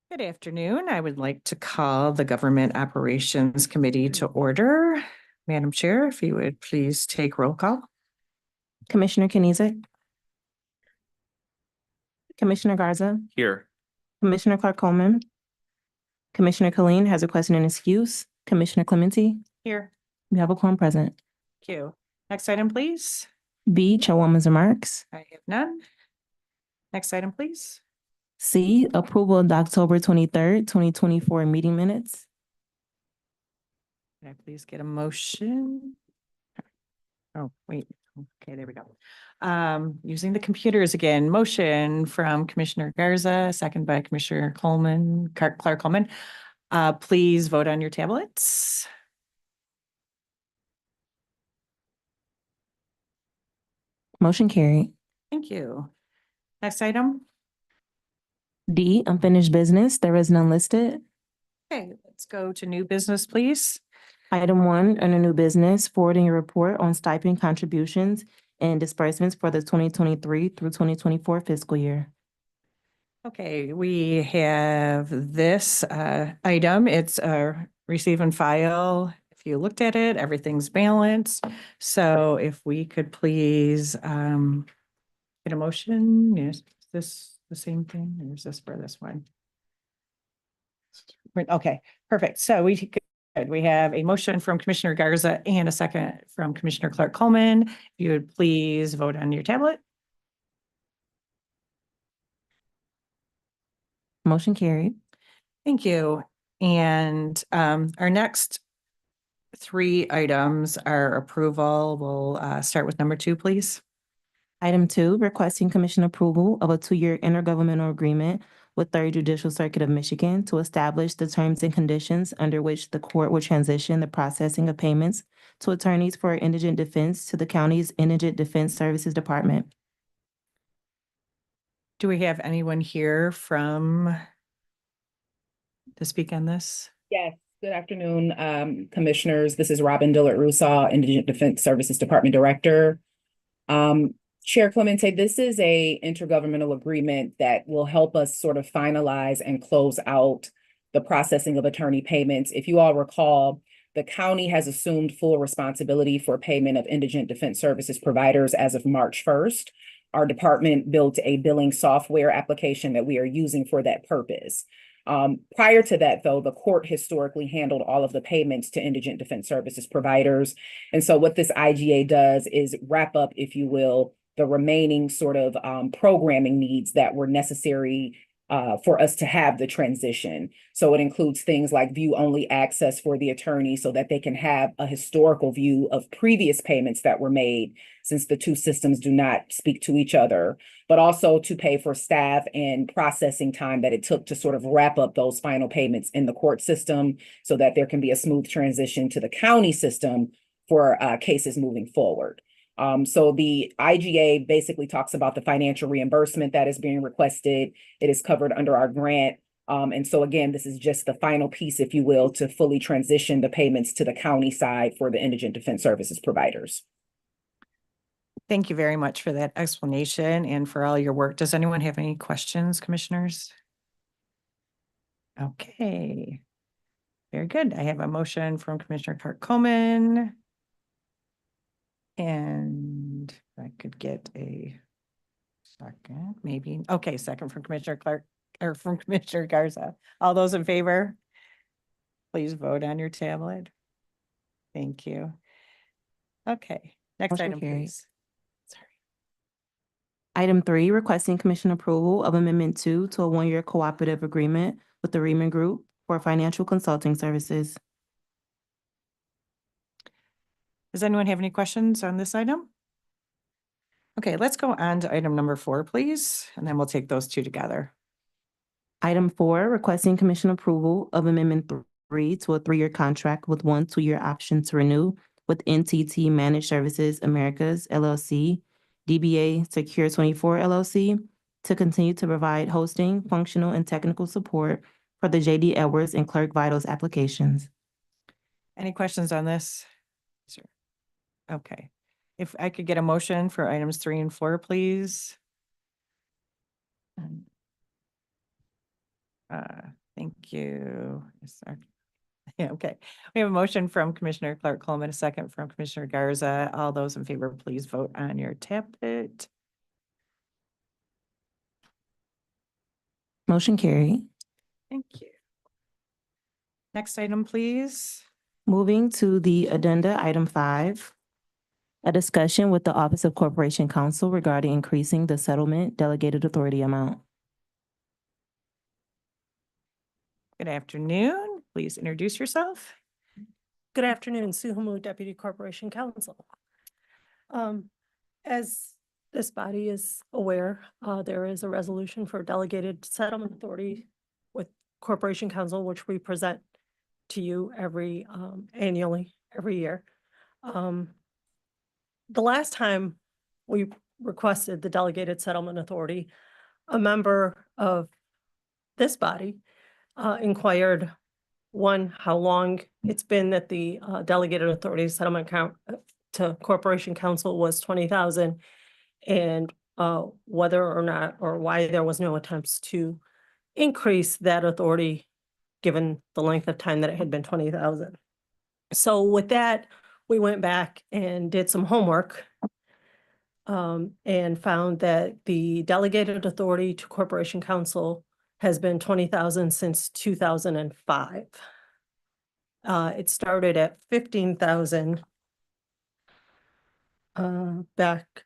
Good afternoon. I would like to call the Government Operations Committee to order. Madam Chair, if you would please take roll call. Commissioner Kenizik. Commissioner Garza. Here. Commissioner Clark Coleman. Commissioner Colleen has requested an excuse. Commissioner Clementi. Here. We have a quorum present. Thank you. Next item, please. B, Chairwoman's remarks. I have none. Next item, please. C, approval of the October 23rd, 2024 meeting minutes. Can I please get a motion? Oh, wait. Okay, there we go. Using the computers again, motion from Commissioner Garza, second by Commissioner Coleman, Clark Coleman. Please vote on your tablets. Motion carried. Thank you. Next item. D, unfinished business. There is none listed. Okay, let's go to new business, please. Item 1, under new business, forwarding a report on stipend contributions and disbursements for the 2023 through 2024 fiscal year. Okay, we have this item. It's a receive and file. If you looked at it, everything's balanced. So if we could please get a motion. Is this the same thing or is this for this one? Okay, perfect. So we have a motion from Commissioner Garza and a second from Commissioner Clark Coleman. If you would please vote on your tablet. Motion carried. Thank you. And our next 3 items are approval. We'll start with number 2, please. Item 2, requesting commission approval of a 2-year intergovernmental agreement with Third Judicial Circuit of Michigan to establish the terms and conditions under which the court will transition the processing of payments to attorneys for indigent defense to the county's Indigent Defense Services Department. Do we have anyone here to speak on this? Yes, good afternoon, commissioners. This is Robin Dillard-Rusaw, Indigent Defense Services Department Director. Chair Clemente, this is a intergovernmental agreement that will help us sort of finalize and close out the processing of attorney payments. If you all recall, the county has assumed full responsibility for payment of indigent defense services providers as of March 1st. Our department built a billing software application that we are using for that purpose. Prior to that, though, the court historically handled all of the payments to indigent defense services providers. And so what this IGA does is wrap up, if you will, the remaining sort of programming needs that were necessary for us to have the transition. So it includes things like view-only access for the attorney so that they can have a historical view of previous payments that were made, since the two systems do not speak to each other, but also to pay for staff and processing time that it took to sort of wrap up those final payments in the court system so that there can be a smooth transition to the county system for cases moving forward. So the IGA basically talks about the financial reimbursement that is being requested. It is covered under our grant. And so again, this is just the final piece, if you will, to fully transition the payments to the county side for the indigent defense services providers. Thank you very much for that explanation and for all your work. Does anyone have any questions, commissioners? Okay. Very good. I have a motion from Commissioner Clark Coleman. And if I could get a second, maybe. Okay, second from Commissioner Clark or from Commissioner Garza. All those in favor, please vote on your tablet. Thank you. Okay, next Motion item, carried. please. Sorry. Item 3, requesting commission approval of Amendment 2 to a 1-year cooperative agreement with the Riemann Group for financial consulting services. Does anyone have any questions on this item? Okay, let's go on to item number 4, please, and then we'll take those 2 together. Item 4, requesting commission approval of Amendment 3 to a 3-year contract with 1 2-year option to renew with NTT Managed Services Americas, LLC, DBA Secure 24, LLC, to continue to provide hosting, functional, and technical support for the J.D. Edwards and Clerk Vitals applications. Any questions on this? Sure. Okay. If I could get a motion for items 3 and 4, please. Thank you. Yes, sir. Yeah, okay. We have a motion from Commissioner Clark Coleman, a second from Commissioner Garza. All those in favor, please vote on your tablet. Motion carried. Thank you. Next item, please. Moving to the addenda, item 5. A discussion with the Office of Corporation Counsel regarding increasing the settlement delegated authority amount. Good afternoon. Please introduce yourself. Good afternoon, Sue Hamoud, Deputy Corporation Counsel. As this body is aware, there is a resolution for delegated settlement authority with Corporation Counsel, which we present to you annually, every year. The last time we requested the delegated settlement authority, a member of this body inquired, one, how long it's been that the delegated authority settlement count to Corporation Counsel was 20,000, and whether or not, or why there was no attempts to increase that authority given the length of time that it had been 20,000. So with that, we went back and did some homework and found that the delegated authority to Corporation Counsel has been 20,000 since 2005. It started at 15,000 back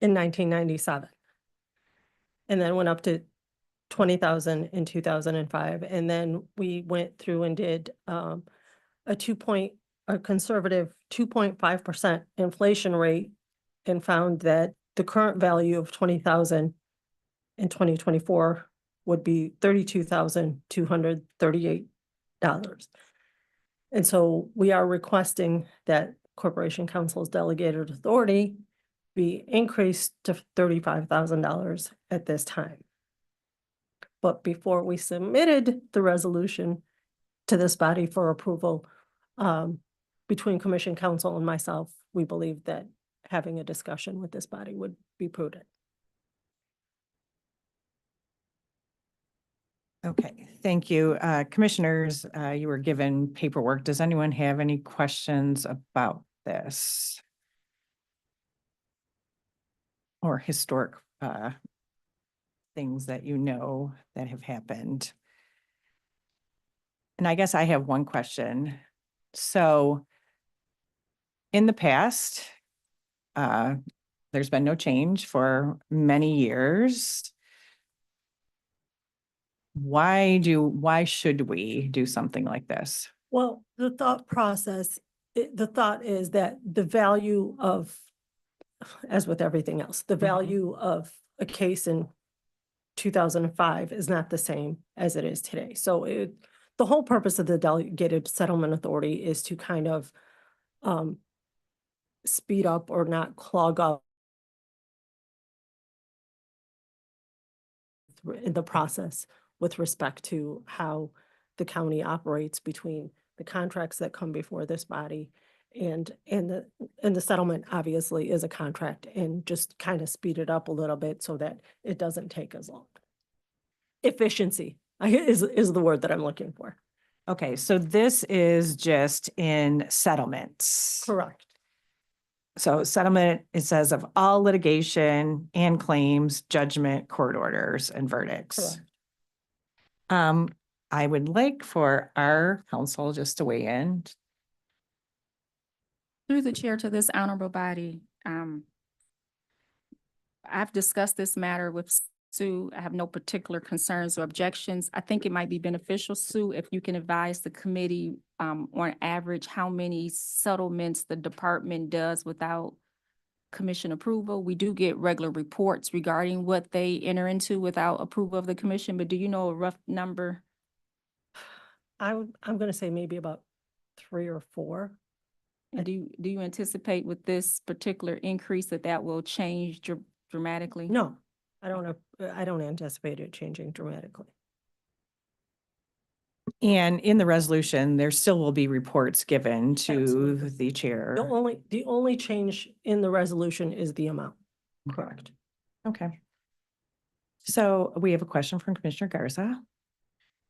in 1997, and then went up to 20,000 in 2005. And then we went through and did a conservative 2.5% inflation rate, and found that the current value of 20,000 in 2024 would be $32,238. And so we are requesting that Corporation Counsel's delegated authority be increased to $35,000 at this time. But before we submitted the resolution to this body for approval, between Commission Counsel and myself, we believe that having a discussion with this body would be prudent. Okay, thank you. Commissioners, you were given paperwork. Does anyone have any questions about this? Or historic things that you know that have happened? And I guess I have one question. So in the past, there's been no change for many years. Why should we do something like this? Well, the thought is that the value of, as with everything else, the value of a case in 2005 is not the same as it is today. So the whole purpose of the delegated settlement authority is to kind of speed up or not clog up in the process with respect to how the county operates between the contracts that come before this body and the settlement obviously is a contract, and just kind of speed it up a little bit so that it doesn't take as long. Efficiency is the word that I'm looking for. Okay, so this is just in settlements. Correct. So settlement, it says of all litigation and claims, judgment, court orders, and verdicts. Correct. I would like for our counsel just to weigh in. Through the chair to this honorable body, I've discussed this matter with Sue. I have no particular concerns or objections. I think it might be beneficial, Sue, if you can advise the committee on average how many settlements the department does without commission approval. We do get regular reports regarding what they enter into without approval of the commission, but do you know a rough number? I'm going to say maybe about 3 or 4. And do you anticipate with this particular increase that will change dramatically? No, I don't anticipate it changing dramatically. And in the resolution, there still will be reports given to Absolutely. the chair. The only change in the resolution is the amount. Correct. Okay. So we have a question from Commissioner Garza.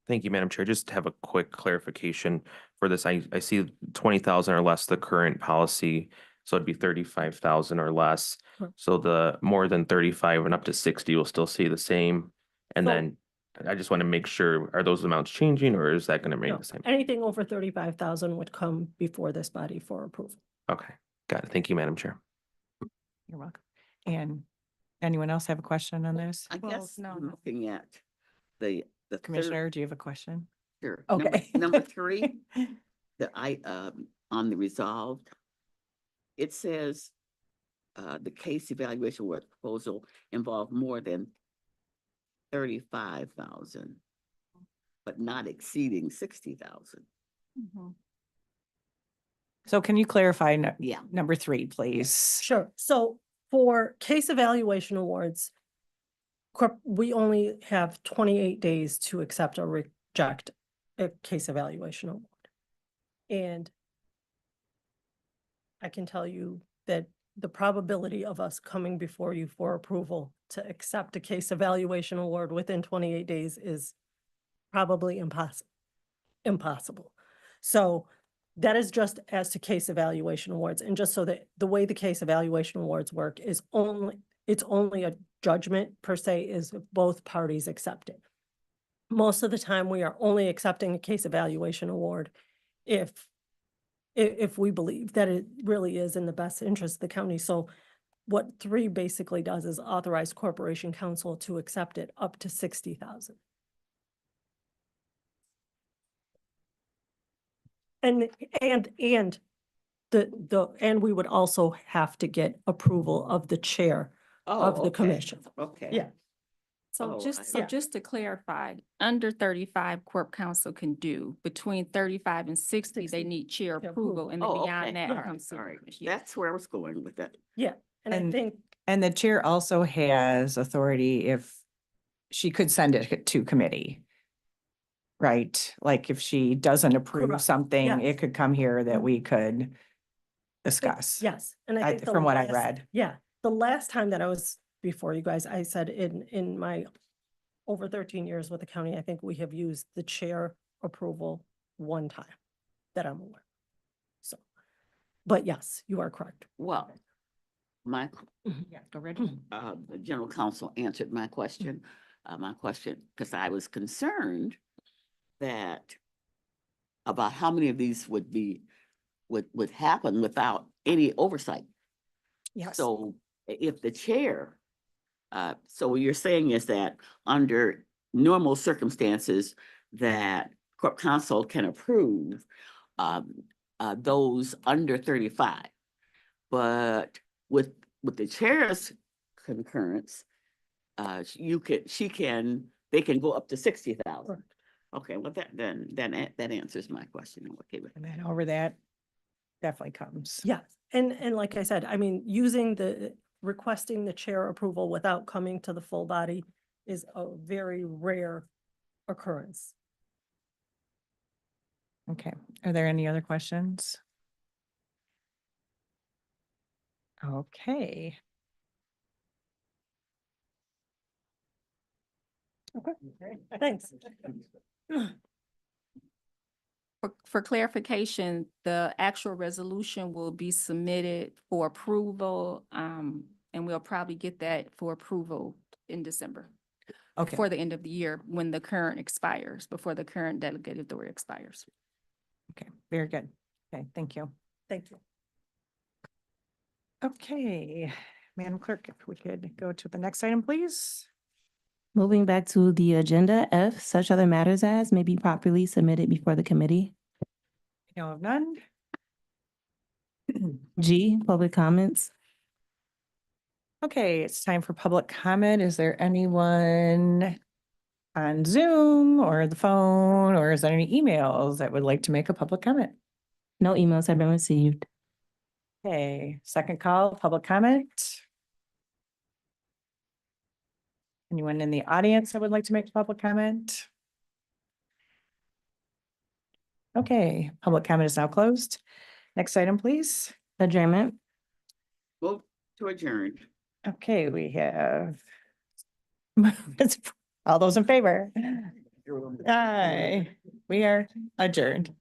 Thank you, Madam Chair. Just to have a quick clarification for this. I see 20,000 or less, the current policy. So it'd be 35,000 or less. Correct. So the more than 35 and up to 60 will still see the same. And So- then I just want to make sure, are those amounts changing or is that going to remain No, the same? anything over 35,000 would come before this body for approval. Okay, got it. Thank you, Madam Chair. You're welcome. And anyone else have a question on this? I Well, guess no. I'm looking at the third. Commissioner, do you have a question? Sure. Okay. Number 3, on the resolved, it says, the case evaluation work proposal involved more than 35,000, but not exceeding 60,000. Mhm. So can you clarify Yeah. number 3, please? Sure. So for case evaluation awards, we only have 28 days to accept or reject a case evaluation award. And I can tell you that the probability of us coming before you for approval to accept a case evaluation award within 28 days is probably impossible. So that is just as to case evaluation awards. And just so that the way the case evaluation awards work is it's only a judgment per se is if both parties accept it. Most of the time, we are only accepting a case evaluation award if we believe that it really is in the best interest of the county. So what 3 basically does is authorize Corporation Counsel to accept it up to 60,000. And we would also have to get approval of the chair of the okay. commission. Okay. Yeah. So Oh, just, I- Yeah. just to clarify, under 35, Corp Council can do, between 35 and 60, they 60, need chair yeah, approval, approval. and then Oh, okay. beyond that Yeah. comes. All right. supervision. Yeah. That's where I was going with that. Yeah, and I And- think, And the chair also has authority if she could send it to committee. Right? Like if she doesn't approve Correct. something, Yes. it could come here that Mhm. we could discuss. yes, and I think the From what I last- read. Yeah, the last time that I was before you guys, I said in my over 13 years with the county, I think we have used the chair approval one time that I'm aware. So, but yes, you are correct. Well, my, Yeah, go right the general counsel answered my question, because I was concerned that about how many of these would happen without any oversight. Yes. So if the chair, so what you're saying is that under normal circumstances that Corp Counsel can approve those under 35. But with the chair's concurrence, they can go up to 60,000. Correct. Okay, well, that answers my question. Okay, And then over that definitely comes. Yes, and like I said, I mean, requesting the chair approval without coming to the full body is a very rare occurrence. Okay. Are there any other questions? Okay. Okay, thanks. For clarification, the actual resolution will be submitted for approval, and we'll probably get that for approval in December. Okay. Before the end of the year, when the current expires, before the current delegated authority expires. Okay. Very good. Okay. Thank you. Thank you. Okay. Madam Clerk, if we could go to the next item, please. Moving back to the agenda, F, such other matters as may be properly submitted before the committee. No of none. G, public comments. Okay, it's time for public comment. Is there anyone on Zoom or the phone, or is there any emails that would like to make a public comment? No emails have been received. Okay, second call, public comment. Anyone in the audience that would like to make a public comment? Okay, public comment is now closed. Next item, please. Adjournment. Vote to adjourn. Okay, we have All those in favor? Aye, we are adjourned.